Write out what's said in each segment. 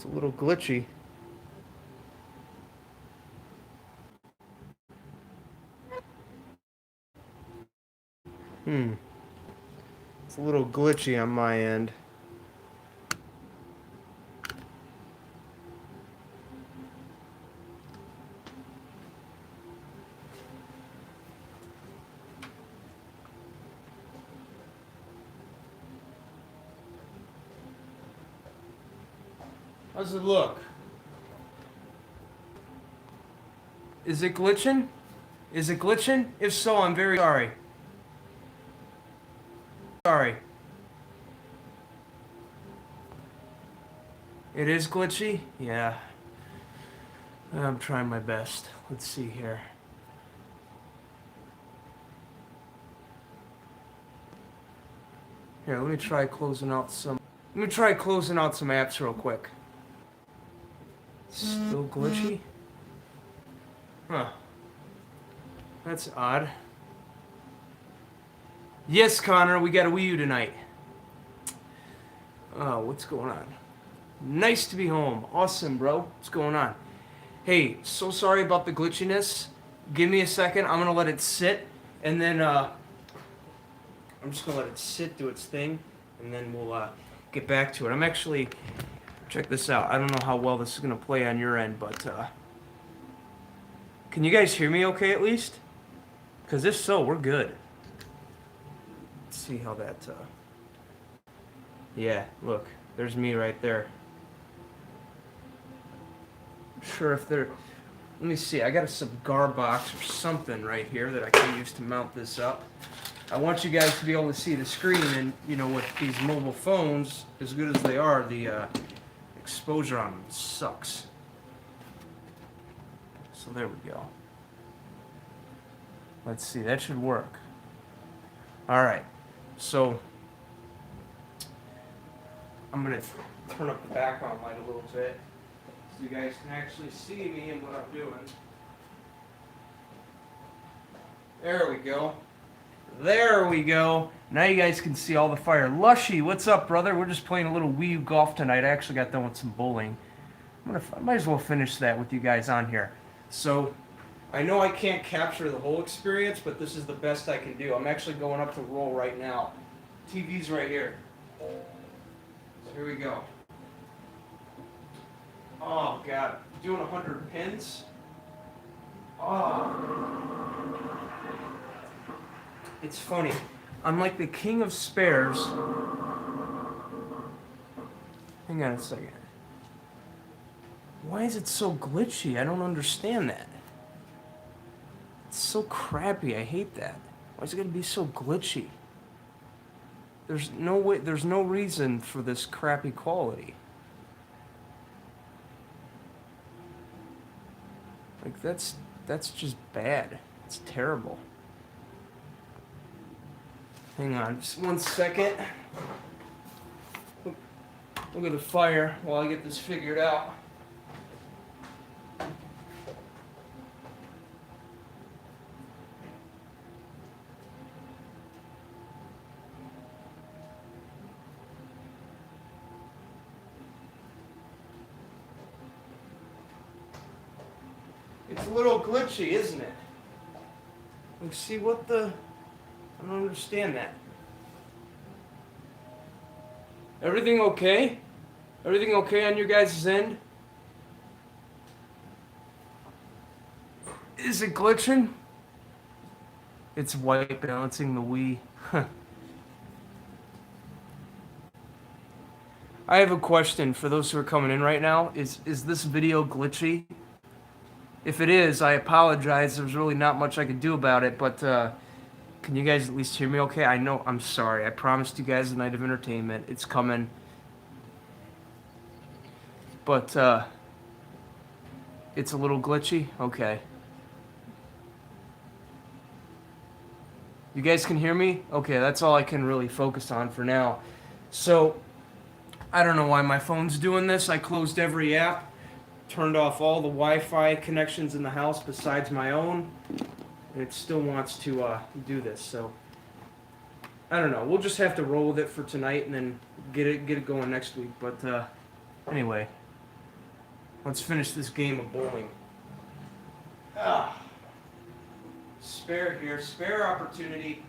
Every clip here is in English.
It's a little glitchy. It's a little glitchy on my end. How's it look? Is it glitching? Is it glitching? If so, I'm very sorry. Sorry. It is glitchy? Yeah. I'm trying my best. Let's see here. Here, let me try closing out some apps real quick. Still glitchy? Huh. That's odd. Yes, Connor, we got a Wii U tonight. Oh, what's going on? Nice to be home. Awesome, bro. What's going on? Hey, so sorry about the glitchiness. Give me a second. I'm gonna let it sit, and then I'm just gonna let it sit, do its thing, and then we'll get back to it. I'm actually, check this out. I don't know how well this is gonna play on your end, but can you guys hear me okay at least? Because if so, we're good. Let's see how that. Yeah, look, there's me right there. Sure, if there. Let me see. I got a cigar box or something right here that I can use to mount this up. I want you guys to be able to see the screen, and you know, with these mobile phones, as good as they are, the exposure on them sucks. So there we go. Let's see. That should work. All right. So I'm gonna turn up the background light a little bit, so you guys can actually see me and what I'm doing. There we go. There we go. Now you guys can see all the fire. Lushy, what's up, brother? We're just playing a little Wii U golf tonight. I actually got done with some bowling. I might as well finish that with you guys on here. So, I know I can't capture the whole experience, but this is the best I can do. I'm actually going up to roll right now. TV's right here. So here we go. Oh, God. Doing 100 pins? Oh. It's funny. I'm like the king of spares. Hang on a second. Why is it so glitchy? I don't understand that. It's so crappy. I hate that. Why is it going to be so glitchy? There's no way. There's no reason for this crappy quality. Like that's just bad. It's terrible. Hang on, just 1 second. Look at the fire while I get this figured out. It's a little glitchy, isn't it? Like, see what the... I don't understand that. Everything okay? Everything okay on your guys' end? Is it glitching? It's white balancing the Wii. I have a question for those who are coming in right now. Is this video glitchy? If it is, I apologize. There's really not much I could do about it, but can you guys at least hear me okay? I know, I'm sorry. I promised you guys a night of entertainment. It's coming. But it's a little glitchy? Okay. You guys can hear me? Okay, that's all I can really focus on for now. So, I don't know why my phone's doing this. I closed every app, turned off all the Wi-Fi connections in the house besides my own, and it still wants to do this. So, I don't know. We'll just have to roll with it for tonight and then get it going next week. But anyway, Let's finish this game of bowling. Ah. Spare here, spare opportunity.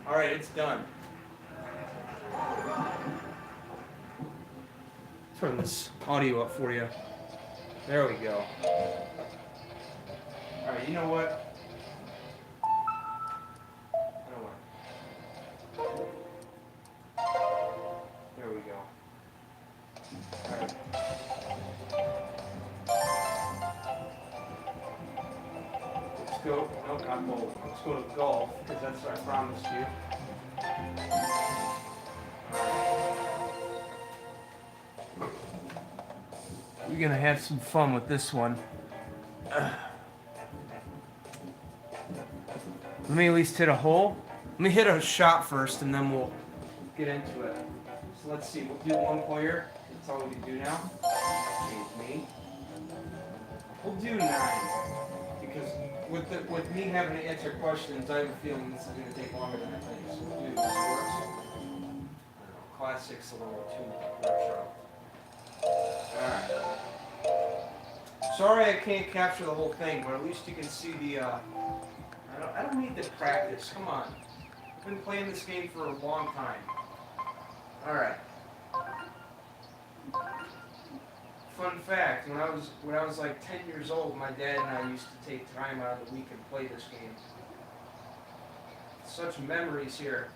All right, it's done. Turn this audio up for you. There we go. All right, you know what? There we go. All right. Let's go. Nope, not bowling. Let's go to golf because that's what I promised you. We're gonna have some fun with this one. Let me at least hit a hole. Let me hit a shot first, and then we'll get into it. So let's see. We'll do one player. That's all we can do now. Excuse me. We'll do 9 because with me having to answer questions, I have a feeling this is going to take longer than I think. So we'll do this first. I don't know. Classic's a little too rush up. Alright. Sorry I can't capture the whole thing, but at least you can see the, I don't need to practice, come on. I've been playing this game for a long time. Alright. Fun fact, when I was like 10 years old, my dad and I used to take time out of the week and play this game. Such memories here.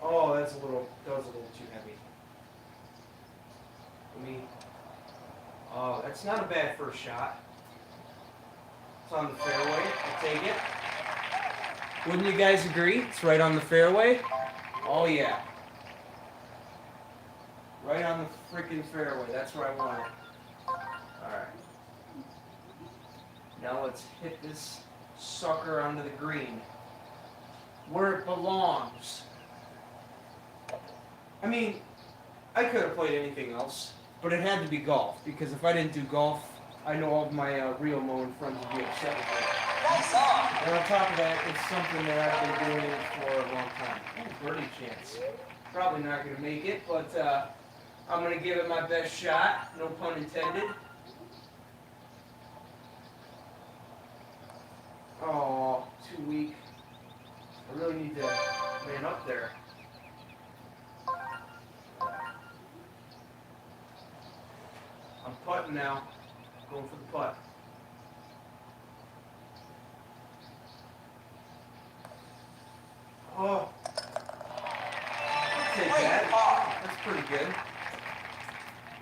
Oh, that was a little too heavy. Oh, that's not a bad first shot. It's on the fairway. I'll take it. Wouldn't you guys agree? It's right on the fairway. Oh yeah. Right on the freaking fairway. That's where I want it. Alright. Now let's hit this sucker onto the green. Where it belongs. I mean, I could have played anything else, but it had to be golf, because if I didn't do golf, I know all of my real mowing friends would be upset with me. And on top of that, it's something that I've been doing for a long time. Ooh, birdie chance. Probably not going to make it, but I'm going to give it my best shot, no pun intended. Oh, too weak. I really need to man up there. I'm putting now. Going for the putt. Oh. I'll take that. That's pretty good.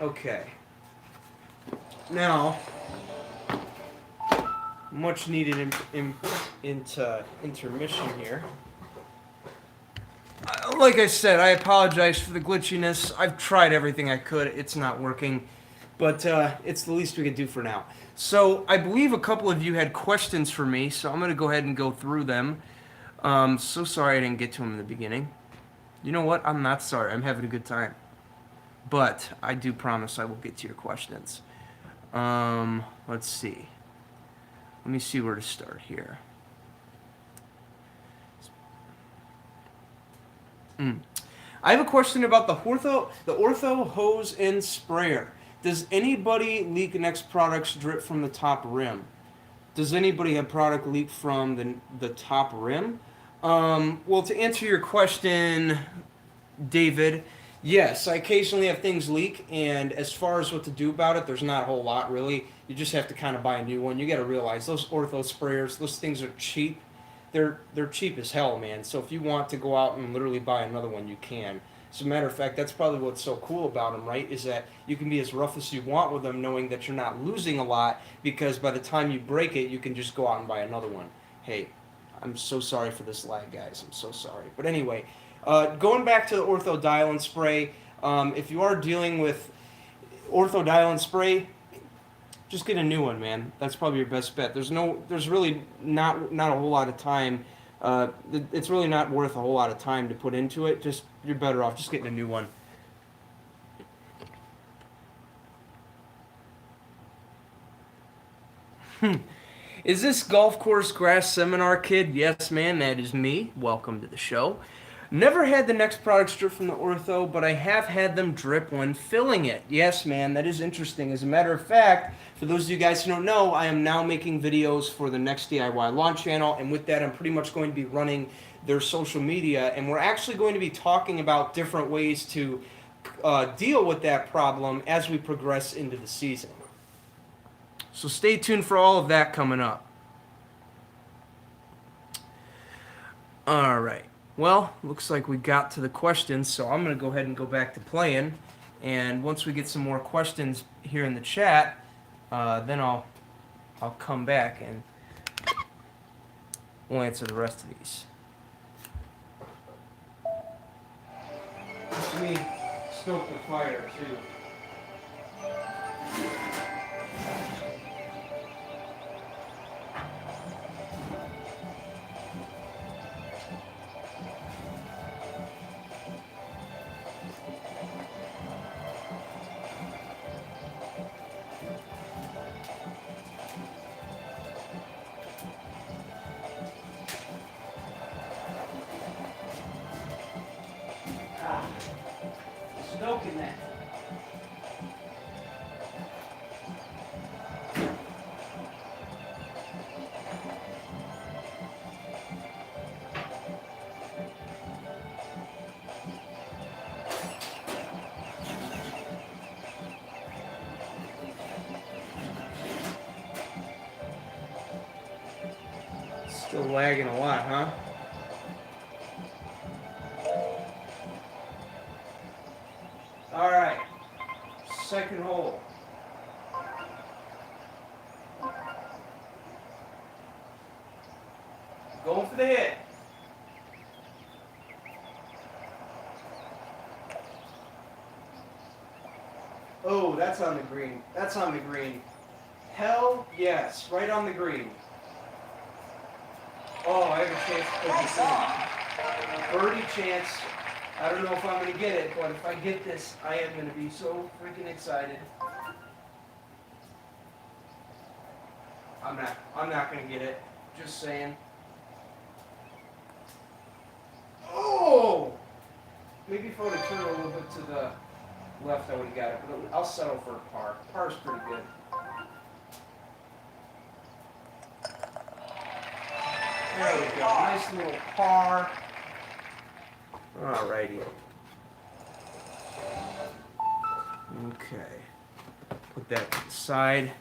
Okay. Now, much needed intermission here. Like I said, I apologize for the glitchiness. I've tried everything I could. It's not working. But it's the least we can do for now. So I believe a couple of you had questions for me, so I'm going to go ahead and go through them. So sorry I didn't get to them in the beginning. You know what? I'm not sorry. I'm having a good time. But I do promise I will get to your questions. Let's see. Let me see where to start here. I have a question about the Ortho hose and sprayer. Does anybody leak next product's drip from the top rim? Does anybody have product leak from the top rim? Well, to answer your question, David, yes, I occasionally have things leak, and as far as what to do about it, there's not a whole lot, really. You just have to kind of buy a new one. You got to realize those Ortho sprayers, those things are cheap. They're cheap as hell, man. So if you want to go out and literally buy another one, you can. As a matter of fact, that's probably what's so cool about them, right? Is that you can be as rough as you want with them, knowing that you're not losing a lot, because by the time you break it, you can just go out and buy another one. Hey, I'm so sorry for this lag, guys. I'm so sorry. But anyway, going back to the Ortho Dial and Spray, if you are dealing with Ortho Dial and Spray, just get a new one, man. That's probably your best bet. There's really not a whole lot of time. It's really not worth a whole lot of time to put into it. You're better off just getting a new one. Is this golf course grass seminar kid? Yes, man, that is me. Welcome to the show. Never had the next product drip from the ortho, but I have had them drip when filling it. Yes, man, that is interesting. As a matter of fact, for those of you guys who don't know, I am now making videos for the Next DIY Lawn channel, and with that, I'm pretty much going to be running their social media, and we're actually going to be talking about different ways to deal with that problem as we progress into the season. So stay tuned for all of that coming up. All right. Well, looks like we got to the questions, so I'm going to go ahead and go back to playing. And once we get some more questions here in the chat, then I'll come back and we'll answer the rest of these. Let me stoke the fire too. Stoking that. Still lagging a lot, huh? All right, second hole. Going for the hit. Oh, that's on the green. That's on the green. Hell yes, right on the green. Oh, I have a chance to put this in. Birdie chance. I don't know if I'm going to get it, but if I get this, I am going to be so freaking excited. I'm not going to get it. Just saying. Oh! Maybe if I would have turned a little bit to the left, I would have got it. But I'll settle for a par. Par's pretty good. There we go. Nice little par. Alrighty. Okay. Put that to the side.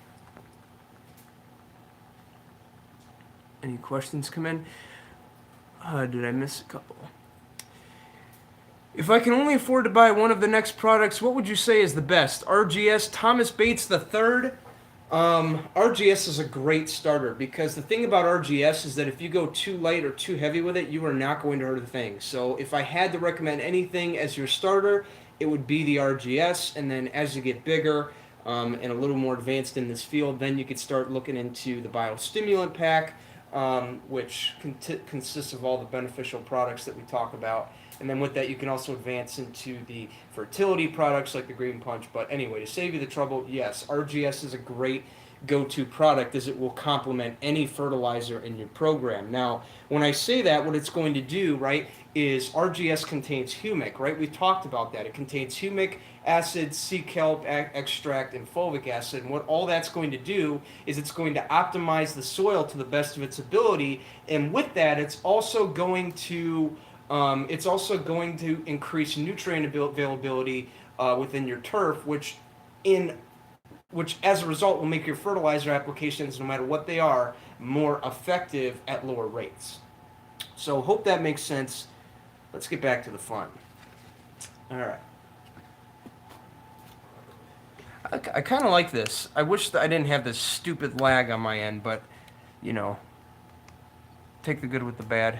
Any questions come in? Did I miss a couple? If I can only afford to buy one of the next products, what would you say is the best? RGS Thomas Bates III? RGS is a great starter because the thing about RGS is that if you go too light or too heavy with it, you are not going to hurt a thing. So if I had to recommend anything as your starter, it would be the RGS. And then as you get bigger and a little more advanced in this field, then you could start looking into the biostimulant pack, which consists of all the beneficial products that we talk about. And then with that, you can also advance into the fertility products like the Green Punch. But anyway, to save you the trouble, yes, RGS is a great go-to product as it will complement any fertilizer in your program. Now, when I say that, what it's going to do, right, is RGS contains humic, right? We talked about that. It contains humic acid, sea kelp extract, and fulvic acid. And what all that's going to do is it's going to optimize the soil to the best of its ability. And with that, it's also going to increase nutrient availability within your turf, which as a result will make your fertilizer applications, no matter what they are, more effective at lower rates. So hope that makes sense. Let's get back to the fun. All right. I kind of like this. I wish that I didn't have this stupid lag on my end, but, you know, take the good with the bad.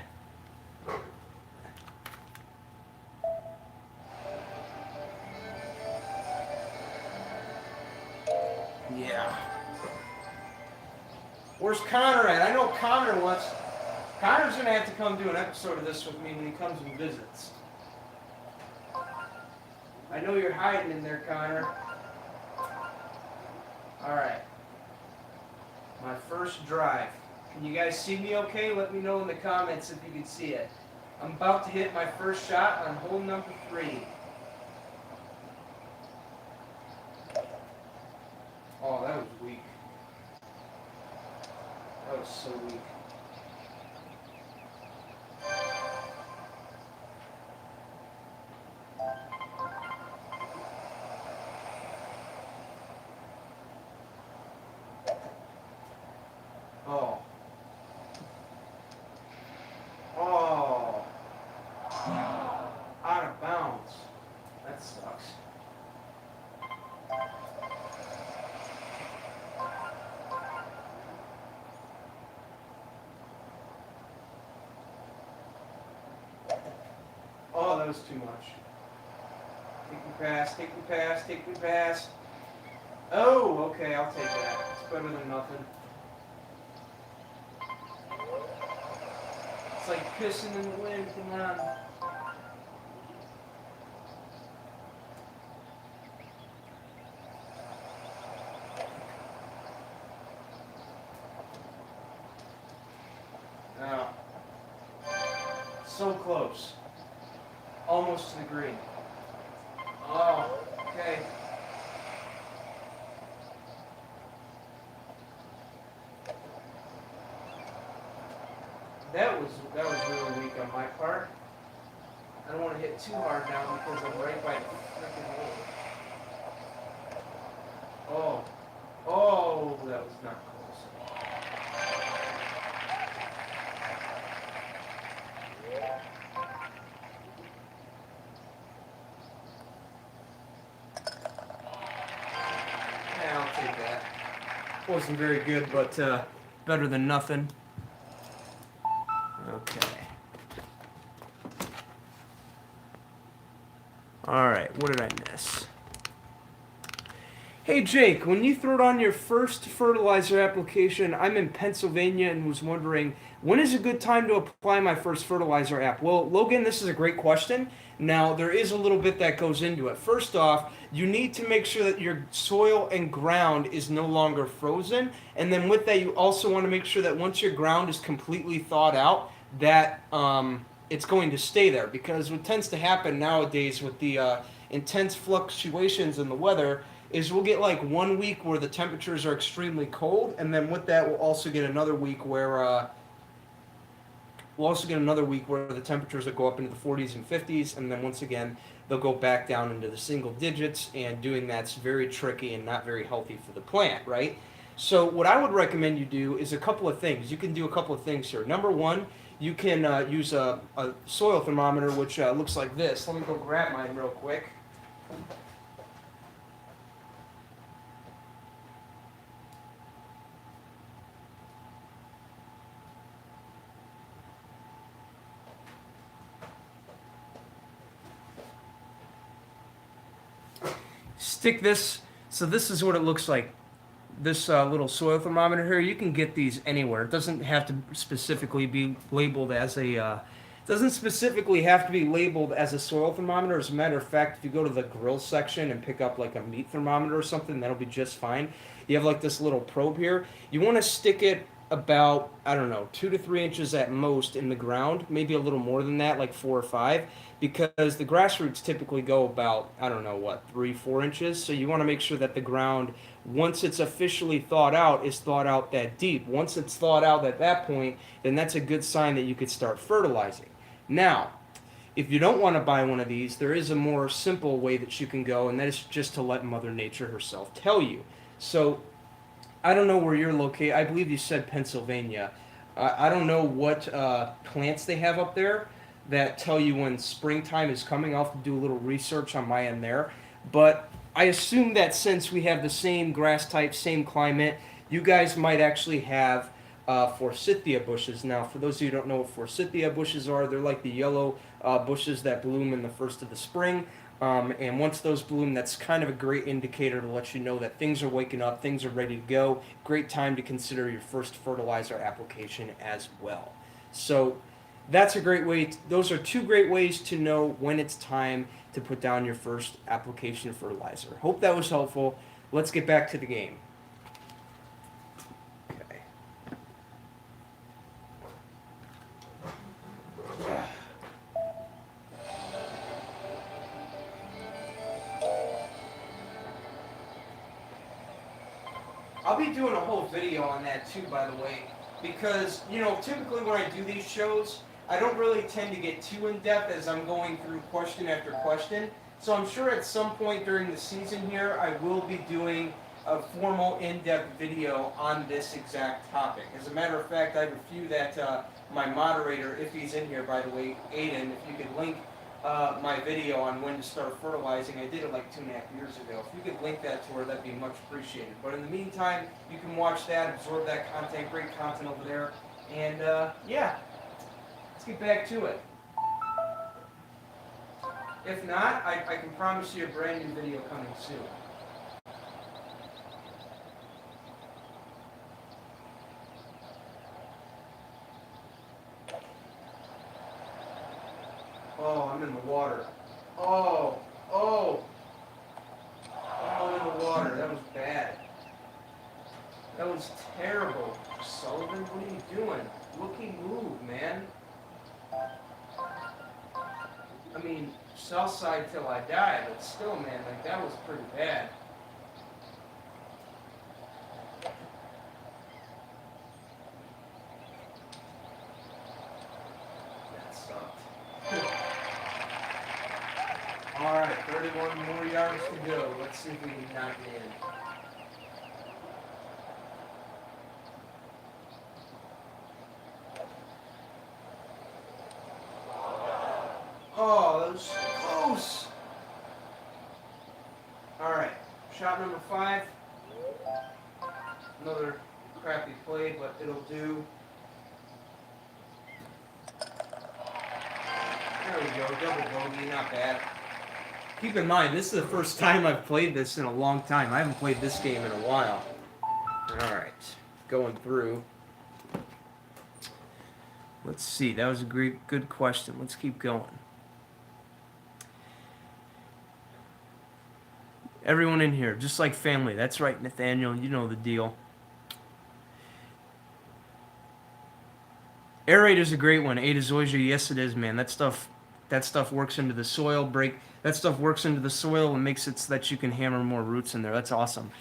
Yeah. Where's Connor at? I know Connor wants... Connor's going to have to come do an episode of this with me when he comes and visits. I know you're hiding in there, Connor. All right. My first drive. Can you guys see me okay? Let me know in the comments if you can see it. I'm about to hit my first shot on hole number 3. Oh, that was weak. That was so weak. Oh. Oh. Out of bounds. That sucks. Oh, that was too much. Take me pass, take me pass, take me pass. Oh, okay, I'll take that. It's better than nothing. It's like pissing in the wind, come on. Oh. So close. Almost to the green. Oh, okay. That was really weak on my part. I don't want to hit too hard now because I'm right by the freaking hole. Oh. Oh, that was not close. Yeah, I'll take that. Wasn't very good, but better than nothing. Okay. Alright, what did I miss? Hey Jake, when you threw on your first fertilizer application, I'm in Pennsylvania and was wondering, when is a good time to apply my first fertilizer app? Well, Logan, this is a great question. Now, there is a little bit that goes into it. First off, you need to make sure that your soil and ground is no longer frozen. And then with that, you also want to make sure that once your ground is completely thawed out, that it's going to stay there. Because what tends to happen nowadays with the intense fluctuations in the weather is we'll get like 1 week where the temperatures are extremely cold, and then with that we'll also get another week where the temperatures will go up into the 40s and 50s, and then once again they'll go back down into the single digits, and doing that's very tricky and not very healthy for the plant, right? So what I would recommend you do is a couple of things. You can do a couple of things here. Number one, you can use a soil thermometer, which looks like this. Let me go grab mine real quick. Stick this. So this is what it looks like. This little soil thermometer here. You can get these anywhere. It doesn't have to specifically be labeled as a. Doesn't specifically have to be labeled as a soil thermometer. As a matter of fact, if you go to the grill section and pick up like a meat thermometer or something, that'll be just fine. You have like this little probe here. You want to stick it about, I don't know, 2 to 3 inches at most in the ground, maybe a little more than that, like 4 or 5, because the grassroots typically go about, I don't know what, 3, 4 inches. So you want to make sure that the ground, once it's officially thawed out, is thawed out that deep. Once it's thawed out at that point, then that's a good sign that you could start fertilizing. Now, if you don't want to buy one of these, there is a more simple way that you can go, and that is just to let Mother Nature herself tell you. So I don't know where you're located. I believe you said Pennsylvania. I don't know what plants they have up there that tell you when springtime is coming. I'll have to do a little research on my end there. But I assume that since we have the same grass type, same climate, you guys might actually have forsythia bushes. Now, for those of you who don't know what forsythia bushes are, they're like the yellow bushes that bloom in the first of the spring. And once those bloom, that's kind of a great indicator to let you know that things are waking up, things are ready to go. Great time to consider your first fertilizer application as well. So that's a great way. Those are two great ways to know when it's time to put down your first application of fertilizer. Hope that was helpful. Let's get back to the game. Okay. I'll be doing a whole video on that too, by the way, because, you know, typically when I do these shows, I don't really tend to get too in-depth as I'm going through question after question. So I'm sure at some point during the season here, I will be doing a formal in-depth video on this exact topic. As a matter of fact, I have a few that my moderator, if he's in here, by the way, Aiden, if you could link my video on when to start fertilizing. I did it like 2.5 years ago. If you could link that to her, that'd be much appreciated. But in the meantime, you can watch that, absorb that content, great content over there. And yeah, let's get back to it. If not, I can promise you a brand new video coming soon. Oh, I'm in the water. Oh, oh. Oh, I'm in the water. That was bad. That was terrible. Sullivan, what are you doing? Looky move, man. I mean, south side till I die, but still, man, like, that was pretty bad. That sucked. Alright, 31 more yards to go. Let's see if we can knock it in. Oh, that was close. Alright, shot number 5. Another crappy play, but it'll do. There we go, double bogey, not bad. Keep in mind, this is the first time I've played this in a long time. I haven't played this game in a while. Alright, going through. Let's see, that was a good question. Let's keep going. Everyone in here, just like family. That's right, Nathaniel, you know the deal. Aerator's a great one. Adazosia, yes it is, man. That stuff works into the soil. That stuff works into the soil and makes it so that you can hammer more roots in there. That's awesome.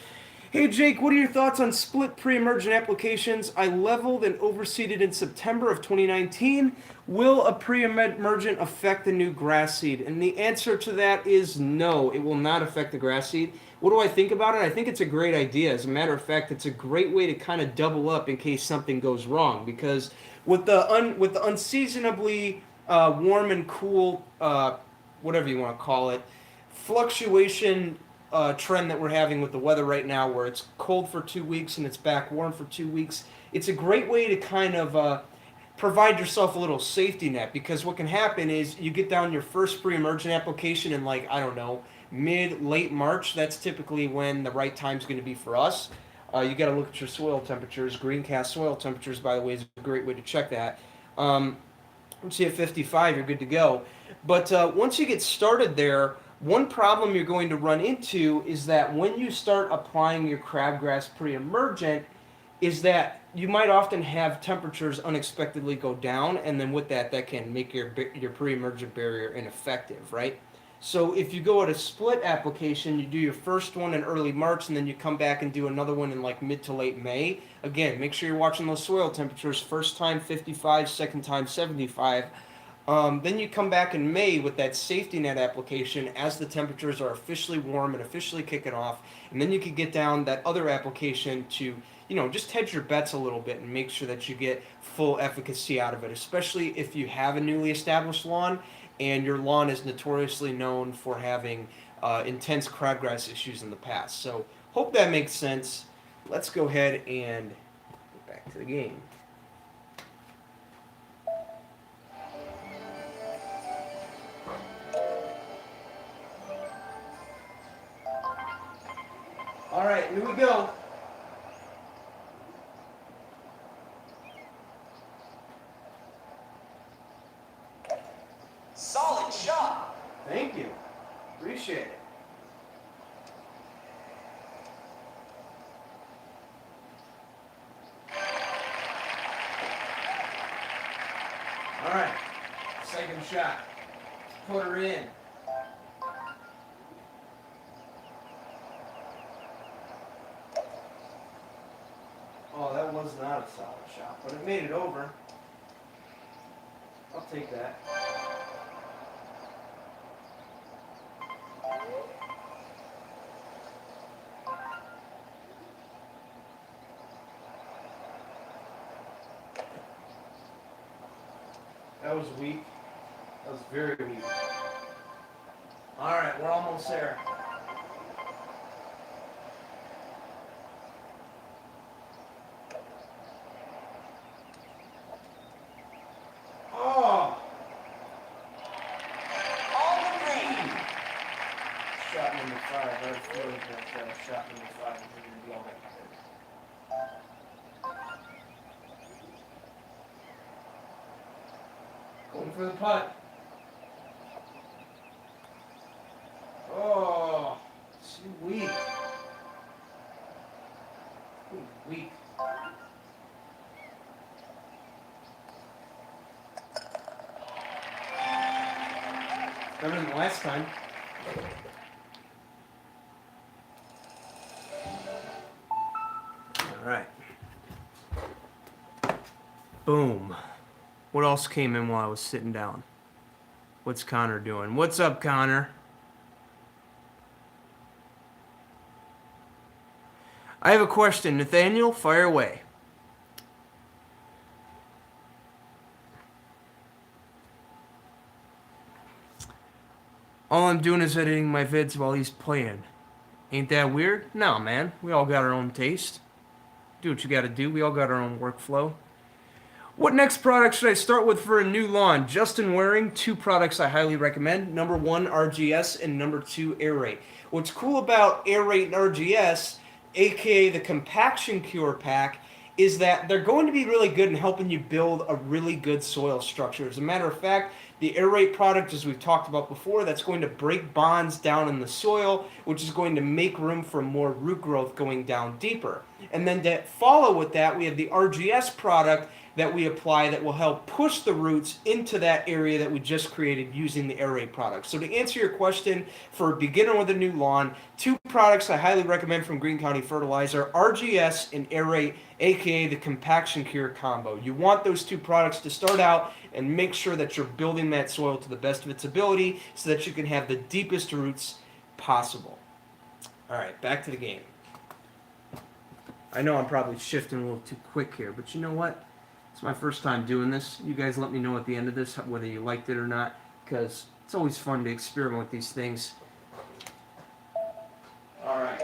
Hey Jake, what are your thoughts on split pre-emergent applications? I leveled and overseeded in September of 2019. Will a pre-emergent affect the new grass seed? And the answer to that is no, it will not affect the grass seed. What do I think about it? I think it's a great idea. As a matter of fact, it's a great way to kind of double up in case something goes wrong. Because with the unseasonably warm and cool, whatever you want to call it, fluctuation trend that we're having with the weather right now, where it's cold for 2 weeks and it's back warm for 2 weeks, it's a great way to kind of provide yourself a little safety net, because what can happen is you get down your first pre-emergent application in, like, I don't know, late March. That's typically when the right time is going to be for us. You got to look at your soil temperatures. Greencast soil temperatures, by the way, is a great way to check that. Once you hit 55, you're good to go. But once you get started there, one problem you're going to run into is that when you start applying your crabgrass pre-emergent, is that you might often have temperatures unexpectedly go down, and then with that can make your pre-emergent barrier ineffective, right? So if you go at a split application, you do your first one in early March, and then you come back and do another one in like mid to late May. Again, make sure you're watching those soil temperatures. First time 55, second time 75. Then you come back in May with that safety net application as the temperatures are officially warm and officially kicking off. And then you could get down that other application to, just hedge your bets a little bit and make sure that you get full efficacy out of it, especially if you have a newly established lawn and your lawn is notoriously known for having intense crabgrass issues in the past. So hope that makes sense. Let's go ahead and get back to the game. All right, here we go. Solid shot. Thank you. Appreciate it. All right, second shot. Put her in. not a solid shot, but it made it over. I'll take that. That was weak. That was very weak. All right, we're almost there. Oh! On the green! Shot number 5. I was feeling that shot number 5 is going to be all right. Going for the putt. Oh, too weak. Too weak. Better than last time. All right. Boom. What else came in while I was sitting down? What's Connor doing? What's up, Connor? I have a question. Nathaniel, fire away. All I'm doing is editing my vids while he's playing. Ain't that weird? No, man. We all got our own taste. Do what you gotta do. We all got our own workflow. What next product should I start with for a new lawn? Justin Waring, 2 products I highly recommend. Number 1, RGS, and number 2, Aerate. What's cool about Aerate and RGS, aka the Compaction Cure Pack, is that they're going to be really good in helping you build a really good soil structure. As a matter of fact, the Aerate product, as we've talked about before, that's going to break bonds down in the soil, which is going to make room for more root growth going down deeper. And then to follow with that, we have the RGS product that we apply that will help push the roots into that area that we just created using the Aerate product. So to answer your question, for a beginner with a new lawn, 2 products I highly recommend from Greene County Fertilizer, RGS and Aerate, aka the Compaction Cure combo. You want those 2 products to start out and make sure that you're building that soil to the best of its ability so that you can have the deepest roots possible. All right, back to the game. I know I'm probably shifting a little too quick here, but you know what? It's my first time doing this. You guys let me know at the end of this whether you liked it or not, because it's always fun to experiment with these things. All right.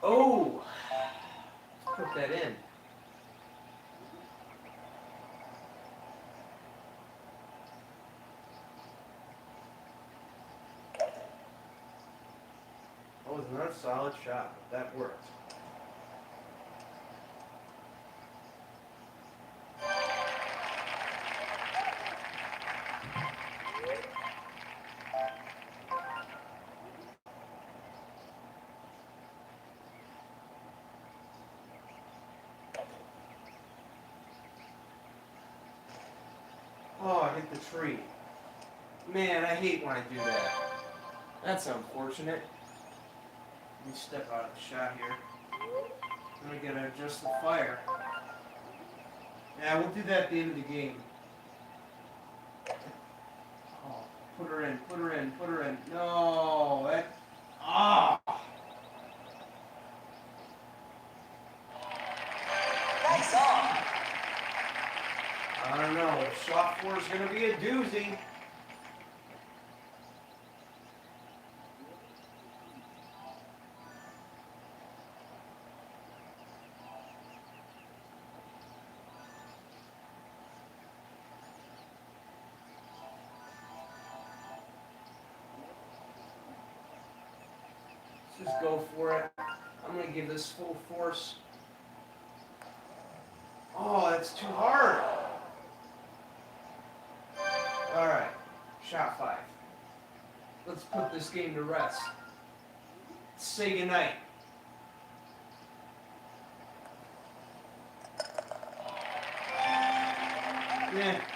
Oh! Put that in. That was not a solid shot, but that worked. Oh, I hit the tree. Man, I hate when I do that. That's unfortunate. Let me step out of the shot here. I'm going to adjust the fire. Yeah, we'll do that at the end of the game. Oh, put her in, put her in, put her in. No, that... Ah! Nice on. I don't know. Shot 4 is going to be a doozy. Let's just go for it. I'm going to give this full force. Oh, that's too hard. All right, shot 5. Let's put this game to rest. Say goodnight.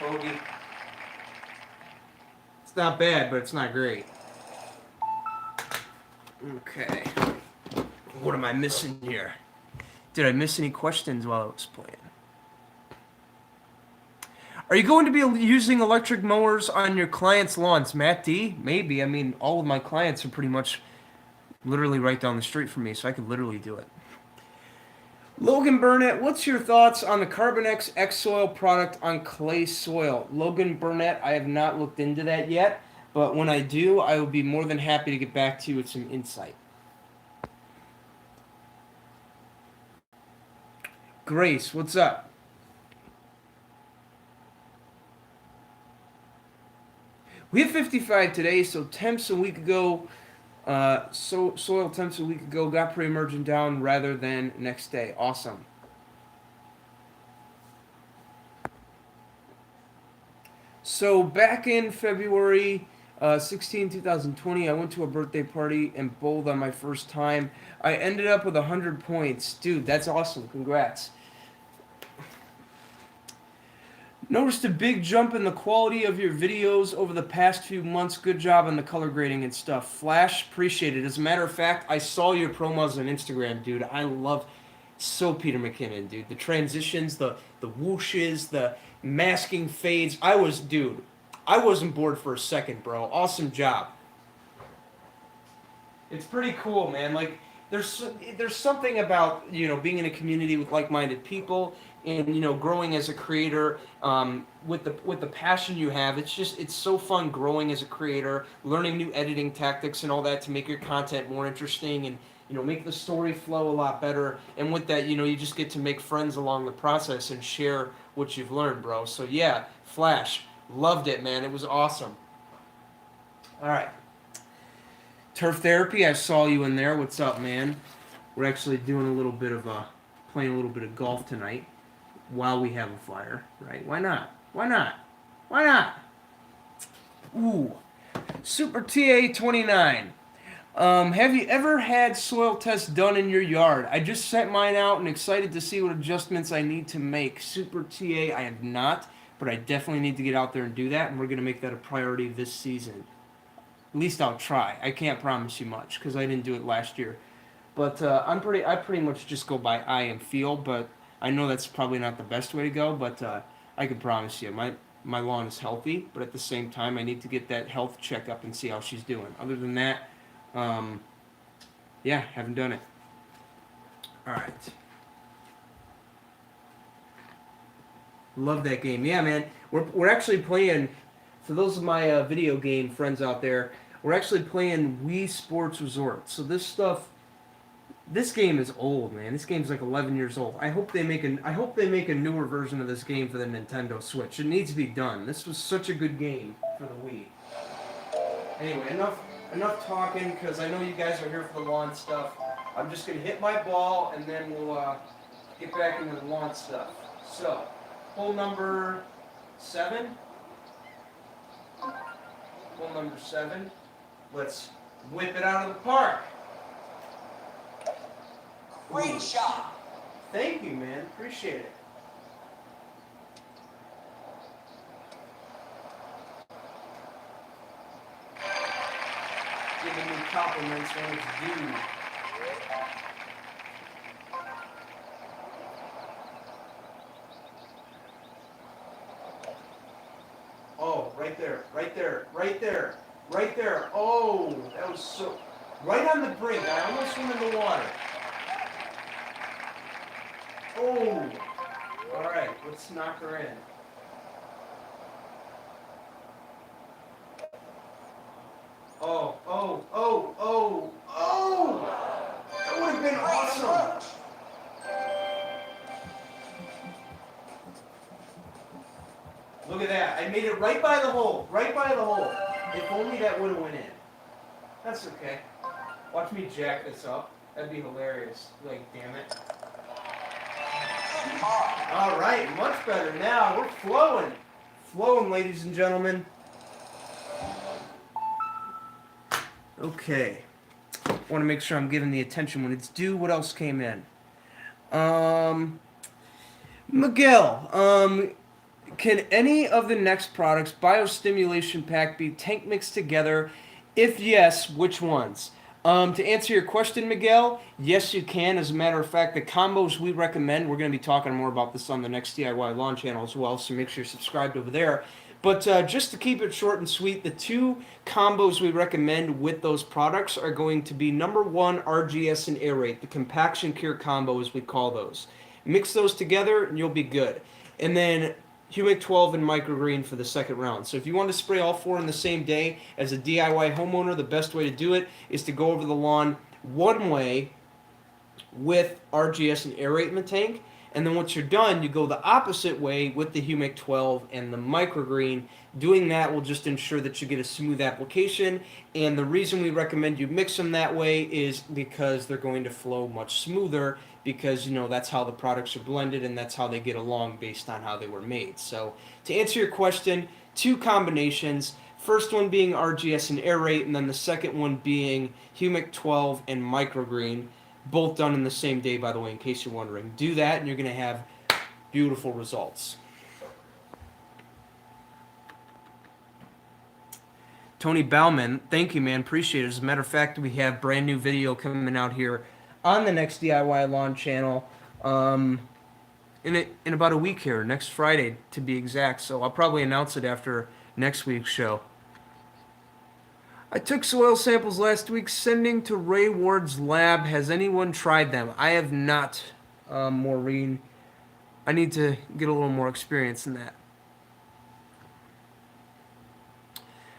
Bogey. It's not bad, but it's not great. Okay. What am I missing here? Did I miss any questions while I was playing? Are you going to be using electric mowers on your clients' lawns, Matt D? Maybe. I mean, all of my clients are pretty much literally right down the street from me, so I could literally do it. Logan Burnett, what's your thoughts on the Carbonex X Soil product on clay soil? Logan Burnett, I have not looked into that yet, but when I do, I will be more than happy to get back to you with some insight. Grace, what's up? We hit 55 today, so temps a week ago, soil temps a week ago got pre-emergent down rather than next day. Awesome. So back in February 16, 2020, I went to a birthday party and bowled on my first time. I ended up with 100 points. Dude, that's awesome. Congrats. Noticed a big jump in the quality of your videos over the past few months. Good job on the color grading and stuff. Flash, appreciate it. As a matter of fact, I saw your promos on Instagram, dude. I love so Peter McKinnon, dude. The transitions, the whooshes, the masking fades. I wasn't bored for a second, bro. Awesome job. It's pretty cool, man. Like there's something about, being in a community with like-minded people and, growing as a creator with the passion you have. It's so fun growing as a creator, learning new editing tactics and all that to make your content more interesting and, make the story flow a lot better. And with that, you just get to make friends along the process and share what you've learned, bro. So yeah, Flash, loved it, man. It was awesome. All right. Turf Therapy, I saw you in there. What's up, man? We're actually doing playing a little bit of golf tonight while we have a fire, right? Why not? Why not? Why not? Ooh. Super TA 29. Have you ever had soil tests done in your yard? I just sent mine out and excited to see what adjustments I need to make. Super TA, I have not, but I definitely need to get out there and do that, and we're going to make that a priority this season. At least I'll try. I can't promise you much because I didn't do it last year. But I pretty much just go by eye and feel, but I know that's probably not the best way to go, but I can promise you, my lawn is healthy, but at the same time, I need to get that health checkup and see how she's doing. Other than that, yeah, haven't done it. All right. Love that game. Yeah, man. We're actually playing, for those of my video game friends out there, we're actually playing Wii Sports Resort. So this game is old, man. This game's like 11 years old. I hope they make a newer version of this game for the Nintendo Switch. It needs to be done. This was such a good game for the Wii. Anyway, enough talking because I know you guys are here for the lawn stuff. I'm just gonna hit my ball and then we'll get back into the lawn stuff. So, hole number 7. Hole number 7. Let's whip it out of the park. Great shot. Thank you, man. Appreciate it. Giving me compliments when it's due. Oh, right there, right there, right there, right there. Oh, that was so... Right on the brink. I almost went in the water. Oh! Alright, let's knock her in. Oh, oh, oh, oh, oh! That would have been awesome! Look at that. I made it right by the hole. Right by the hole. If only that would have went in. That's okay. Watch me jack this up. That'd be hilarious. Like, damn it. All right, much better now. We're flowing. Flowing, ladies and gentlemen. Okay. Want to make sure I'm giving the attention when it's due. What else came in? Miguel, can any of the next products, biostimulation pack, be tank mixed together? If yes, which ones? To answer your question, Miguel, yes, you can. As a matter of fact, the combos we recommend, we're going to be talking more about this on the next DIY Lawn channel as well, so make sure you're subscribed over there. But just to keep it short and sweet, the two combos we recommend with those products are going to be number one, RGS and Aerate, the compaction cure combo as we call those. Mix those together and you'll be good. And then Humic 12 and Microgreen for the second round. So if you want to spray all four in the same day as a DIY homeowner, the best way to do it is to go over the lawn one way with RGS and aerate in the tank. And then once you're done, you go the opposite way with the Humic 12 and the Microgreen. Doing that will just ensure that you get a smooth application. And the reason we recommend you mix them that way is because they're going to flow much smoother, because that's how the products are blended and that's how they get along based on how they were made. So to answer your question, two combinations. First one being RGS and aerate, and then the second one being Humic 12 and Microgreen. Both done in the same day, by the way, in case you're wondering. Do that, and you're going to have beautiful results. Tony Bauman, thank you, man. Appreciate it. As a matter of fact, we have brand new video coming out here on the next DIY Lawn channel in about a week here, next Friday to be exact. So I'll probably announce it after next week's show. I took soil samples last week, sending to Ray Ward's lab. Has anyone tried them? I have not, Maureen. I need to get a little more experience in that.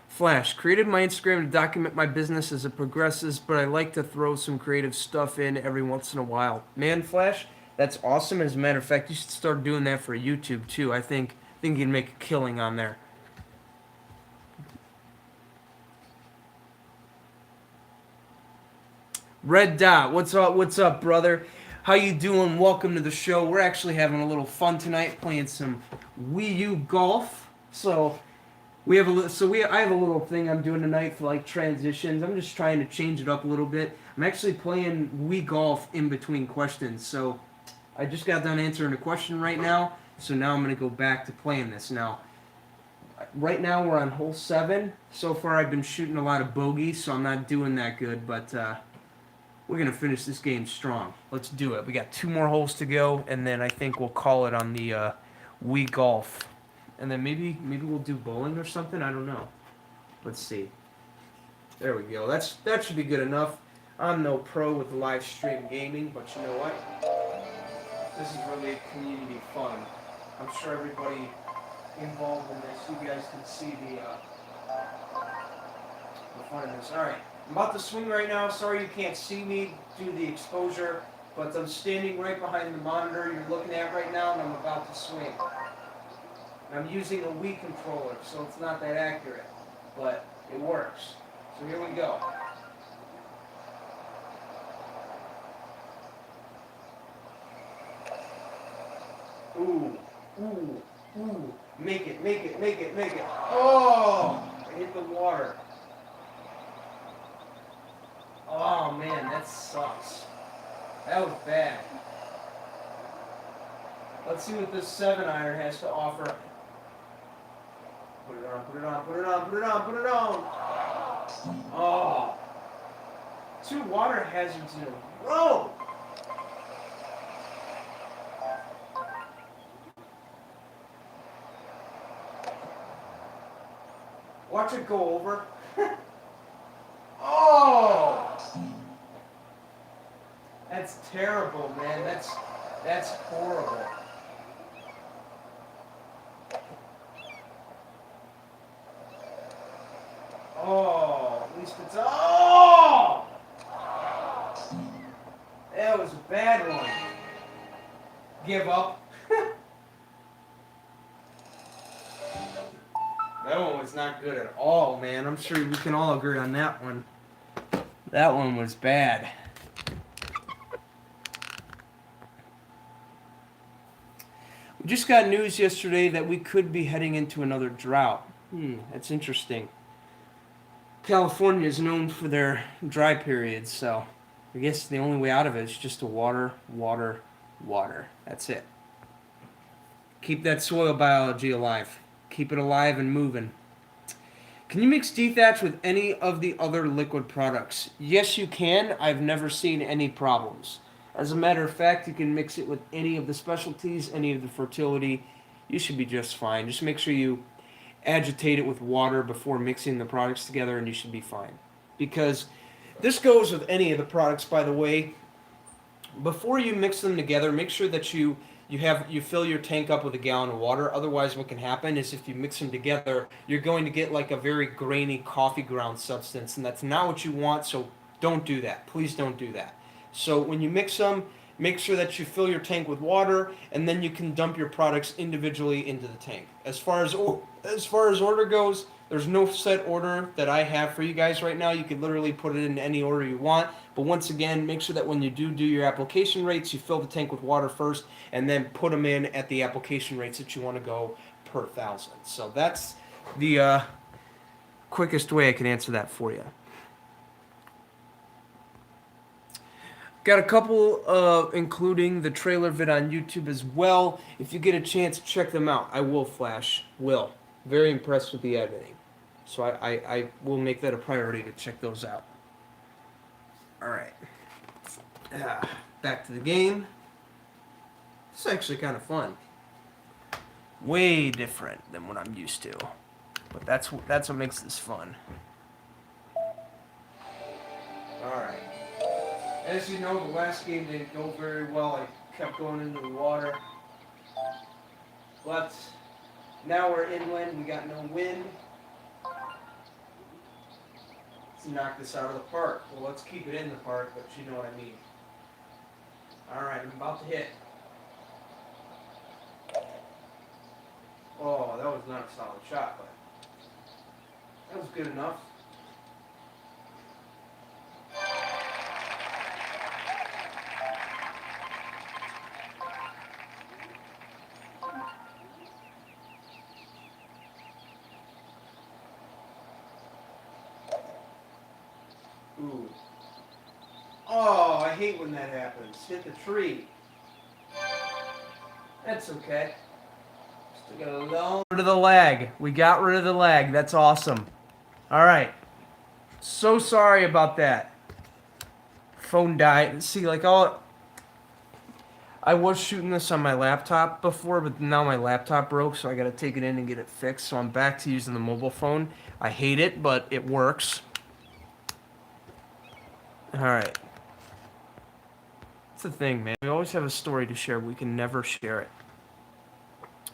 Flash, created my Instagram to document my business as it progresses, but I like to throw some creative stuff in every once in a while. Man, Flash, that's awesome. As a matter of fact, you should start doing that for YouTube too. I think you can make a killing on there. Red Dot, what's up? What's up, brother? How you doing? Welcome to the show. We're actually having a little fun tonight, playing some Wii U golf. So I have a little thing I'm doing tonight for like transitions. I'm just trying to change it up a little bit. I'm actually playing Wii golf in between questions. So I just got done answering a question right now. So now I'm gonna go back to playing this now. Right now we're on hole 7. So far I've been shooting a lot of bogeys, so I'm not doing that good, but we're going to finish this game strong. Let's do it. We got 2 more holes to go, and then I think we'll call it on the Wii Golf. And then maybe we'll do bowling or something. I don't know. Let's see. There we go. That should be good enough. I'm no pro with live stream gaming, but you know what? This is really a community fun. I'm sure everybody involved in this, you guys can see the fun in this. All right. I'm about to swing right now. Sorry you can't see me due to the exposure, but I'm standing right behind the monitor you're looking at right now, and I'm about to swing. And I'm using a Wii controller, so it's not that accurate, but it works. So here we go. Ooh, ooh, ooh. Make it, make it, make it, make it. Oh! I hit the water. Oh man, that sucks. That was bad. Let's see what this 7-iron has to offer. Put it on, put it on, put it on, put it on, put it on. Oh. 2 water hazards in a row. Watch it go over. Oh! That's terrible, man. That's horrible. Oh, at least it's... Oh! That was a bad one. Give up. That one was not good at all, man. I'm sure we can all agree on that one. That one was bad. We just got news yesterday that we could be heading into another drought. That's interesting. California is known for their dry periods, so I guess the only way out of it is just to water, water, water. That's it. Keep that soil biology alive. Keep it alive and moving. Can you mix dethatch with any of the other liquid products? Yes, you can. I've never seen any problems. As a matter of fact, you can mix it with any of the specialties, any of the fertility. You should be just fine. Just make sure you agitate it with water before mixing the products together, and you should be fine. Because this goes with any of the products, by the way. Before you mix them together, make sure that you fill your tank up with a gallon of water. Otherwise, what can happen is if you mix them together, you're going to get like a very grainy coffee ground substance, and that's not what you want. So don't do that. Please don't do that. So when you mix them, make sure that you fill your tank with water, and then you can dump your products individually into the tank. As far as order goes, there's no set order that I have for you guys right now. You can literally put it in any order you want. But once again, make sure that when you do your application rates, you fill the tank with water first, and then put them in at the application rates that you want to go per 1,000. So that's the quickest way I can answer that for you. Got a couple, including the trailer vid on YouTube as well. If you get a chance, check them out. I will, Flash. Will. Very impressed with the editing. So I will make that a priority to check those out. Alright. Back to the game. This is actually kind of fun. Way different than what I'm used to. But that's what makes this fun. Alright. As you know, the last game didn't go very well. I kept going into the water. But now we're inland. We got no wind. Let's knock this out of the park. Well, let's keep it in the park, but you know what I mean. Alright, I'm about to hit. Oh, that was not a solid shot, but that was good enough. Ooh. Oh, I hate when that happens. Hit the tree. That's okay. Still got a long. Rid of the lag. We got rid of the lag. That's awesome. All right. So sorry about that. Phone died. See, like I was shooting this on my laptop before, but now my laptop broke, so I got to take it in and get it fixed. So I'm back to using the mobile phone. I hate it, but it works. Alright. That's the thing, man. We always have a story to share, but we can never share it.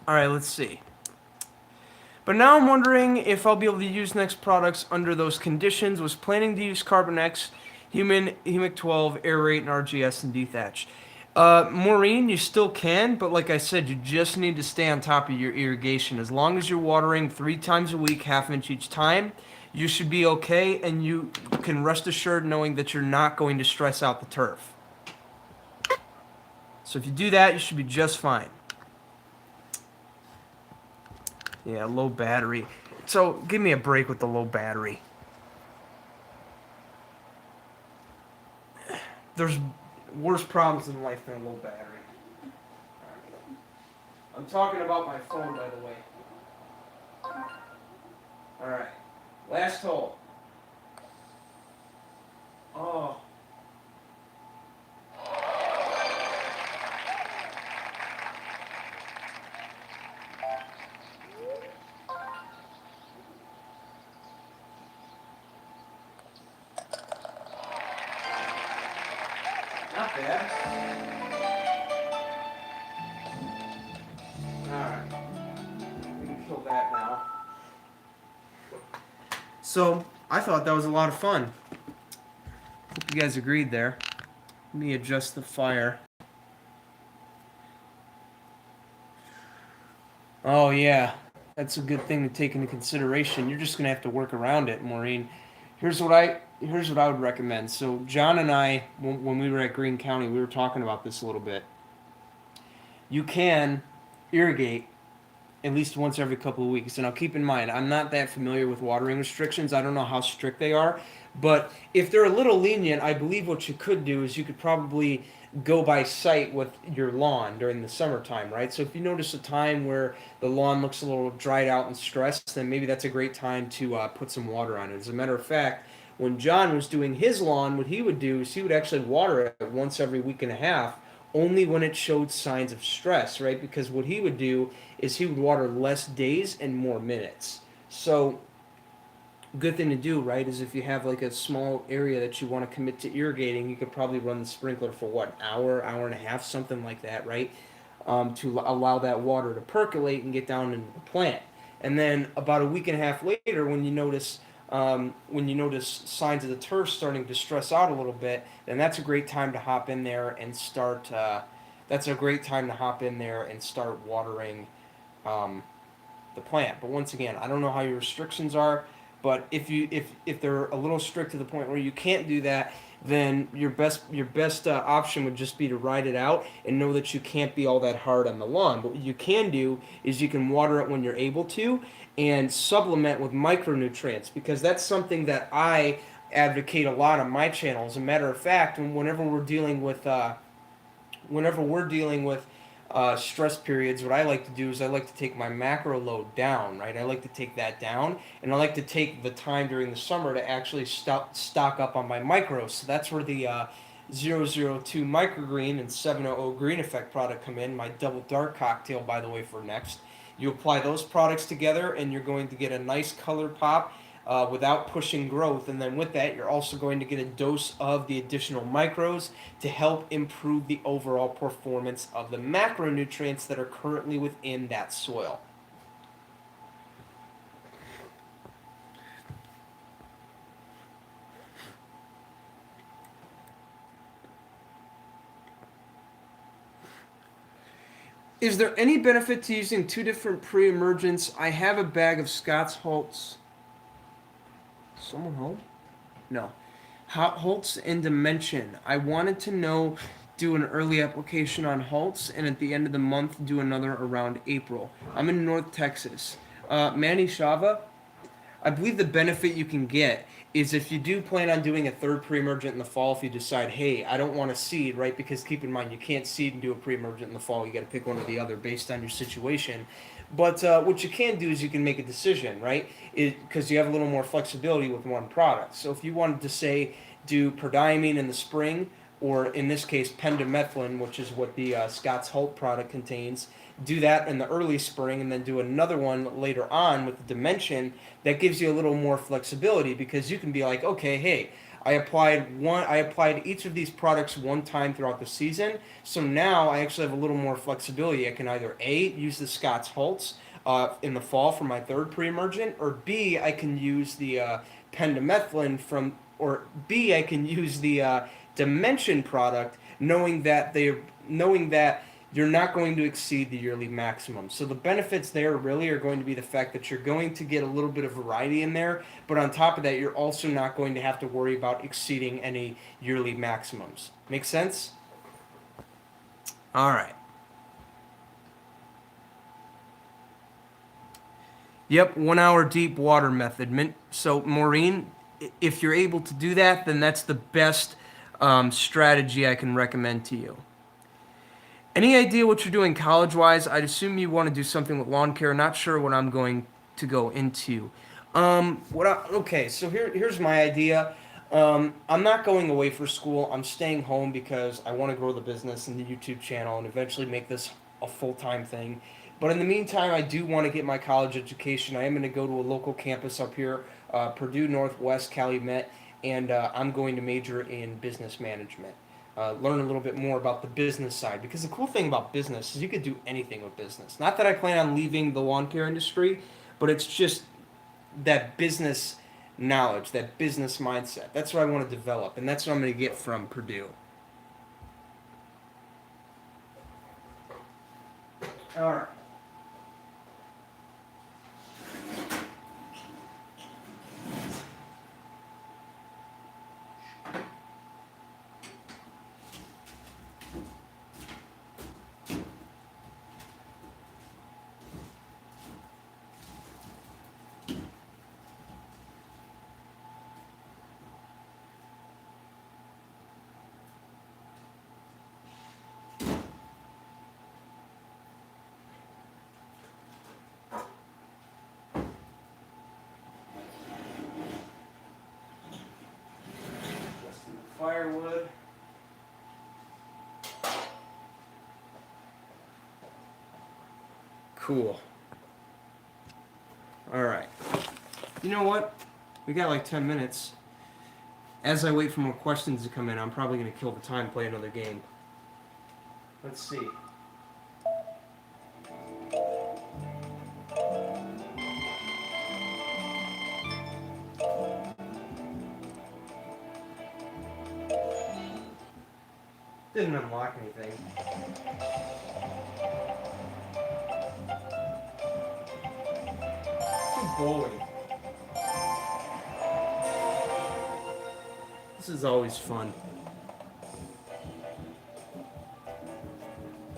Alright, let's see. But now I'm wondering if I'll be able to use next products under those conditions. Was planning to use Carbon X, Humic 12, Aerate, and RGS, and Dethatch. Maureen, you still can, but like I said, you just need to stay on top of your irrigation. As long as you're watering 3 times a week, ½ inch each time, you should be okay, and you can rest assured knowing that you're not going to stress out the turf. So if you do that, you should be just fine. Yeah, low battery. So give me a break with the low battery. There's worse problems in life than a low battery. I'm talking about my phone, by the way. Alright. Last hole. Oh. Not bad. Alright. We can kill that now. So, I thought that was a lot of fun. Hope you guys agreed there. Let me adjust the fire. Oh yeah, that's a good thing to take into consideration. You're just gonna have to work around it, Maureen. Here's what I would recommend. So John and I, when we were at Greene County, we were talking about this a little bit. You can irrigate at least once every couple of weeks. And I'll keep in mind, I'm not that familiar with watering restrictions. I don't know how strict they are. But if they're a little lenient, I believe what you could do is you could probably go by sight with your lawn during the summertime, right? So if you notice a time where the lawn looks a little dried out and stressed, then maybe that's a great time to put some water on it. As a matter of fact, when John was doing his lawn, what he would do is he would actually water it once every week and a half, only when it showed signs of stress, right? Because what he would do is he would water less days and more minutes. So good thing to do, right, is if you have like a small area that you want to commit to irrigating, you could probably run the sprinkler for what, hour and a half, something like that, right? To allow that water to percolate and get down into the plant. And then about a week and a half later, when you notice signs of the turf starting to stress out a little bit, then that's a great time to hop in there and start. That's a great time to hop in there and start watering um, the plant. But once again, I don't know how your restrictions are, but if they're a little strict to the point where you can't do that, then your best option would just be to ride it out and know that you can't be all that hard on the lawn. But what you can do is you can water it when you're able to and supplement with micronutrients, because that's something that I advocate a lot on my channel. As a matter of fact, whenever we're dealing with stress periods, what I like to do is I like to take my macro load down, right? I like to take that down, and I like to take the time during the summer to actually stock up on my micros. So that's where the 002 microgreen and 700 green effect product come in. My double dark cocktail, by the way, for next. You apply those products together, and you're going to get a nice color pop without pushing growth. And then with that, you're also going to get a dose of the additional micros to help improve the overall performance of the macronutrients that are currently within that soil. Is there any benefit to using two different pre-emergents? I have a bag of Scott's Holtz. Someone home? No. Holtz and Dimension. I wanted to know, do an early application on Holtz, and at the end of the month, do another around April. I'm in North Texas. Manny Shava, I believe the benefit you can get is if you do plan on doing a third pre-emergent in the fall, if you decide, hey, I don't want to seed, right? Because keep in mind, you can't seed and do a pre-emergent in the fall. You got to pick one or the other based on your situation. But what you can do is you can make a decision, right? Because you have a little more flexibility with one product. So if you wanted to say do prodiamine in the spring, or in this case pendimethalin, which is what the Scott's Holt product contains, do that in the early spring and then do another one later on with the Dimension, that gives you a little more flexibility, because you can be like, okay, hey, I applied each of these products one time throughout the season, so now I actually have a little more flexibility. I can either A, use the Scott's Holtz in the fall for my third pre-emergent, or B, I can use the pendimethalin or B, I can use the Dimension product, knowing that you're not going to exceed the yearly maximum. So the benefits there really are going to be the fact that you're going to get a little bit of variety in there, but on top of that, you're also not going to have to worry about exceeding any yearly maximums. Make sense? All right. Yep, 1 hour deep water method. So, Maureen, if you're able to do that, then that's the best strategy I can recommend to you. Any idea what you're doing college-wise? I'd assume you want to do something with lawn care. Not sure what I'm going to go into. Okay, so here's my idea. I'm not going away for school. I'm staying home because I want to grow the business and the YouTube channel and eventually make this a full-time thing. But in the meantime, I do want to get my college education. I am going to go to a local campus up here, Purdue Northwest Calumet, and I'm going to major in business management. Learn a little bit more about the business side, because the cool thing about business is you could do anything with business. Not that I plan on leaving the lawn care industry, but it's just that business knowledge, that business mindset. That's what I want to develop, and that's what I'm going to get from Purdue. All right. firewood. Cool. Alright. You know what? We got like 10 minutes. As I wait for more questions to come in, I'm probably going to kill the time and play another game. Let's see. Didn't unlock anything. Bowling. This is always fun.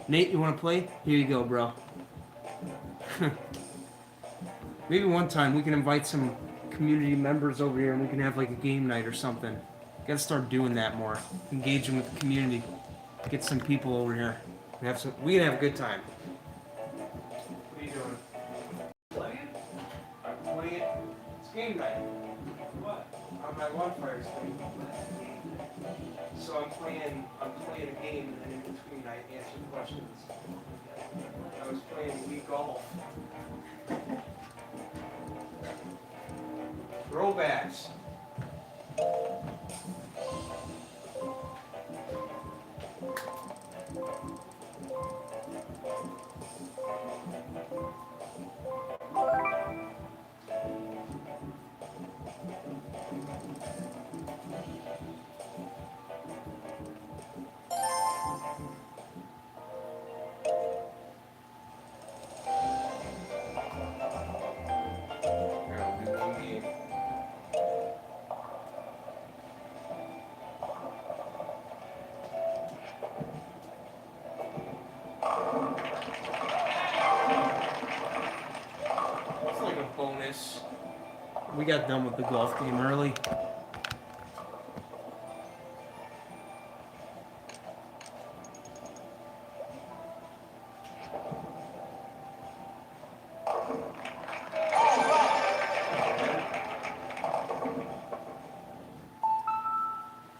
Nate, you want to play? Here you go, bro. Maybe one time we can invite some community members over here and we can have like a game night or something. Gotta start doing that more. Engaging with the community. Get some people over here. We can have a good time. What are you doing? Playing? I'm playing. It's game night. What? On my Lawnfires thing. So I'm playing a game, and in between I answer questions. I was playing Wii Golf. Throwbacks. Bonus. We got done with the golf game early.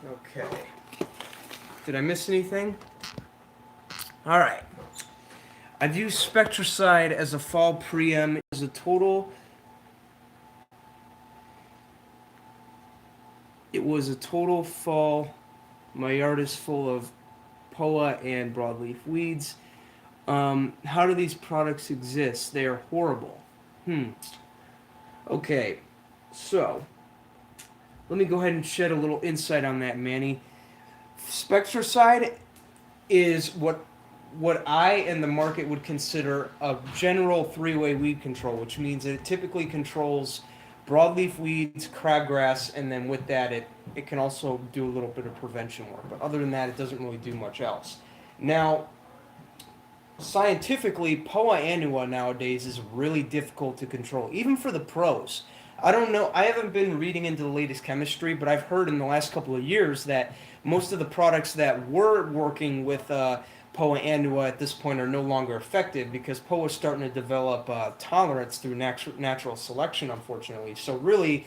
Okay. Did I miss anything? All right. I've used Spectracide as a fall preem. As a total, it was a total fall. My yard is full of POA and broadleaf weeds. How do these products exist? They are horrible. Okay, so let me go ahead and shed a little insight on that, Manny. Spectracide is what I and the market would consider a general three-way weed control, which means that it typically controls broadleaf weeds, crabgrass, and then with that it can also do a little bit of prevention work. But other than that, it doesn't really do much else. Now, scientifically, Poa annua nowadays is really difficult to control, even for the pros. I don't know, I haven't been reading into the latest chemistry, but I've heard in the last couple of years that most of the products that were working with Poa annua at this point are no longer effective because Poa is starting to develop tolerance through natural selection, unfortunately. So really,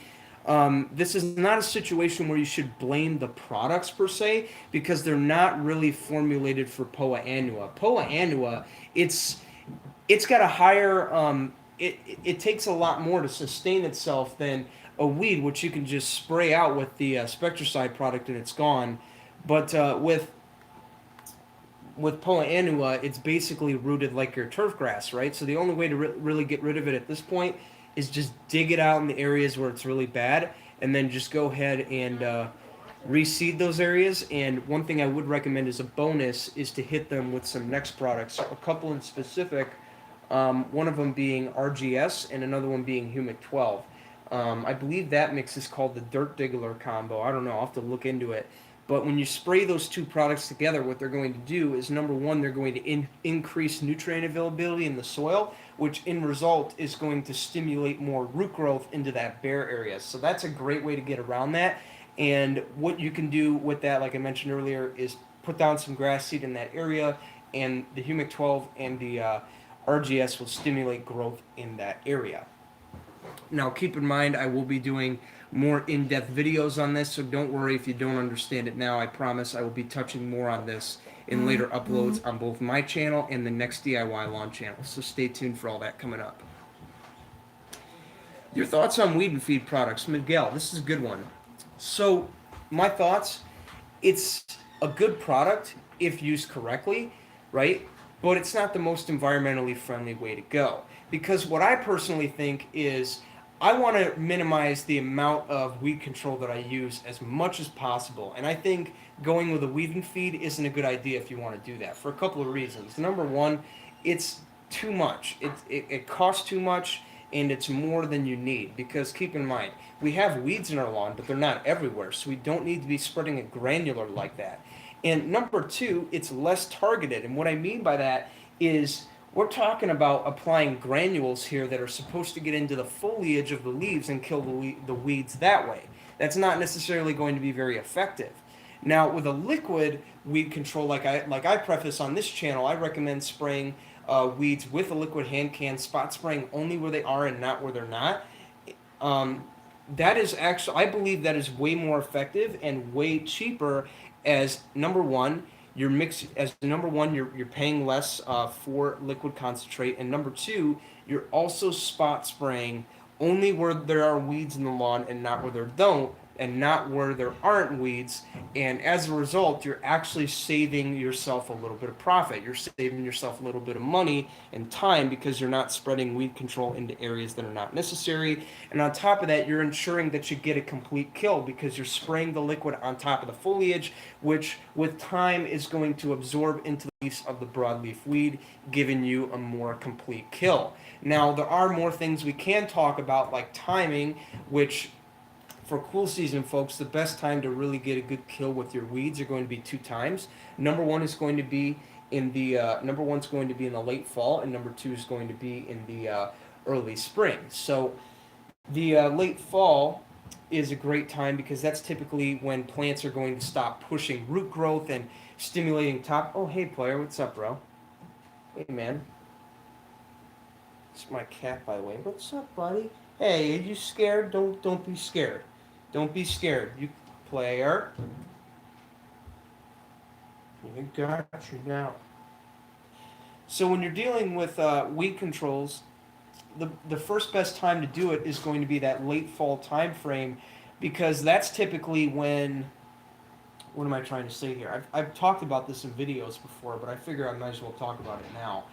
this is not a situation where you should blame the products per se because they're not really formulated for Poa annua. Poa annua, it's got a higher, it takes a lot more to sustain itself than a weed, which you can just spray out with the Spectracide product and it's gone. But with Poa annua, it's basically rooted like your turf grass, right? So the only way to really get rid of it at this point is just dig it out in the areas where it's really bad, and then just go ahead and reseed those areas. And one thing I would recommend as a bonus is to hit them with some next products, a couple in specific, one of them being RGS and another one being Humic 12. I believe that mix is called the Dirt Diggler combo. I don't know, I'll have to look into it. But when you spray those two products together, what they're going to do is, number one, they're going to increase nutrient availability in the soil, which in result is going to stimulate more root growth into that bare area. So that's a great way to get around that. And what you can do with that, like I mentioned earlier, is put down some grass seed in that area, and the Humic 12 and the RGS will stimulate growth in that area. Now, keep in mind, I will be doing more in-depth videos on this, so don't worry if you don't understand it now. I promise I will be touching more on this in later uploads on both my channel and the next DIY lawn channel. So stay tuned for all that coming up. Your thoughts on weed and feed products, Miguel? This is a good one. So, my thoughts: it's a good product if used correctly, right? But it's not the most environmentally friendly way to go. Because what I personally think is I want to minimize the amount of weed control that I use as much as possible. And I think going with a weed and feed isn't a good idea if you want to do that for a couple of reasons. Number one, it's too much. It costs too much and it's more than you need. Because keep in mind, we have weeds in our lawn, but they're not everywhere. So we don't need to be spreading it granular like that. And number two, it's less targeted. And what I mean by that is we're talking about applying granules here that are supposed to get into the foliage of the leaves and kill the weeds that way. That's not necessarily going to be very effective. Now, with a liquid weed control, like I preface on this channel, I recommend spraying weeds with a liquid hand can, spot spraying only where they are and not where they're not. That is actually, I believe that is way more effective and way cheaper. As number one, you're paying less for liquid concentrate, and number two, you're also spot spraying only where there are weeds in the lawn and not where there don't, and not where there aren't weeds. And as a result, you're actually saving yourself a little bit of profit. You're saving yourself a little bit of money and time because you're not spreading weed control into areas that are not necessary. And on top of that, you're ensuring that you get a complete kill because you're spraying the liquid on top of the foliage, which with time is going to absorb into the leaves of the broadleaf weed, giving you a more complete kill. Now, there are more things we can talk about, like timing, which for cool season folks, the best time to really get a good kill with your weeds are going to be 2 times. Number one's going to be in the late fall, and number two is going to be in the early spring. So the late fall is a great time because that's typically when plants are going to stop pushing root growth and stimulating top. Oh, hey player, what's up, bro? Hey man, it's my cat, by the way. What's up, buddy? Hey, are you scared? Don't be scared. Don't be scared, you player. I got you now. So when you're dealing with weed controls, the first best time to do it is going to be that late fall time frame, because that's typically when. What am I trying to say here? I've talked about this in videos before, but I figure I might as well talk about it now.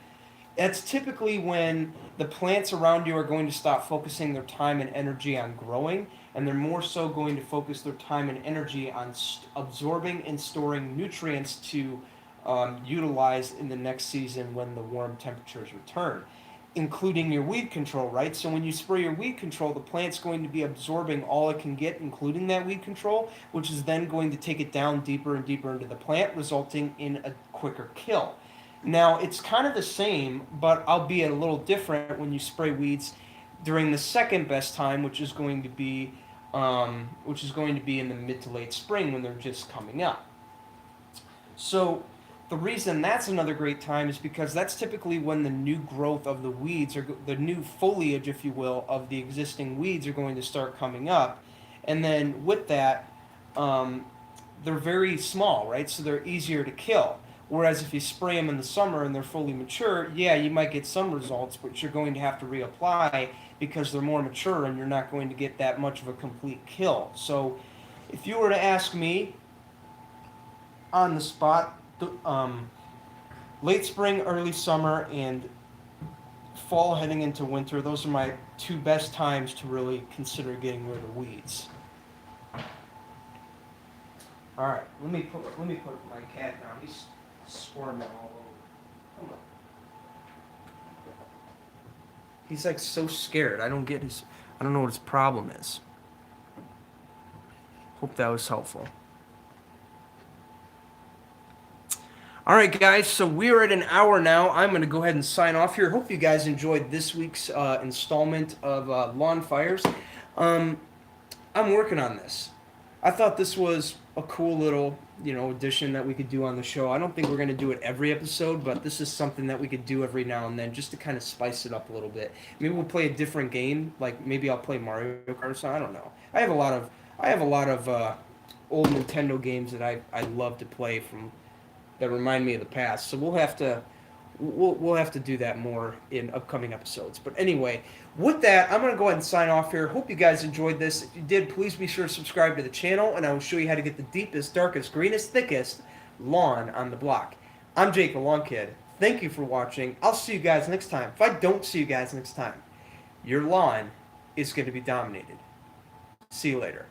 That's typically when the plants around you are going to stop focusing their time and energy on growing, and they're more so going to focus their time and energy on absorbing and storing nutrients to utilize in the next season when the warm temperatures return, including your weed control, right? So when you spray your weed control, the plant's going to be absorbing all it can get, including that weed control, which is then going to take it down deeper and deeper into the plant, resulting in a quicker kill. Now, it's kind of the same, but albeit a little different when you spray weeds during the second best time, which is going to be in the mid to late spring when they're just coming up. So the reason that's another great time is because that's typically when the new growth of the weeds, or the new foliage, if you will, of the existing weeds are going to start coming up. And then with that, they're very small, right? So they're easier to kill. Whereas if you spray them in the summer and they're fully mature, yeah, you might get some results, but you're going to have to reapply because they're more mature and you're not going to get that much of a complete kill. So if you were to ask me on the spot, late spring, early summer, and fall heading into winter, those are my 2 best times to really consider getting rid of weeds. All right, let me put my cat down. He's squirming all over. Come on. He's like so scared. I don't know what his problem is. Hope that was helpful. All right, guys, so we're at an hour now. I'm going to go ahead and sign off here. Hope you guys enjoyed this week's installment of Lawnfires. I'm working on this. I thought this was a cool little, addition that we could do on the show. I don't think we're going to do it every episode, but this is something that we could do every now and then just to kind of spice it up a little bit. Maybe we'll play a different game. Like maybe I'll play Mario Kart or something. I don't know. I have a lot of old Nintendo games that I love to play from that remind me of the past. So we'll have to do that more in upcoming episodes. But anyway, with that, I'm going to go ahead and sign off here. Hope you guys enjoyed this. If you did, please be sure to subscribe to the channel, and I will show you how to get the deepest, darkest, greenest, thickest lawn on the block. I'm Jake the Lawn Kid. Thank you for watching. I'll see you guys next time. If I don't see you guys next time, your lawn is going to be dominated. See you later.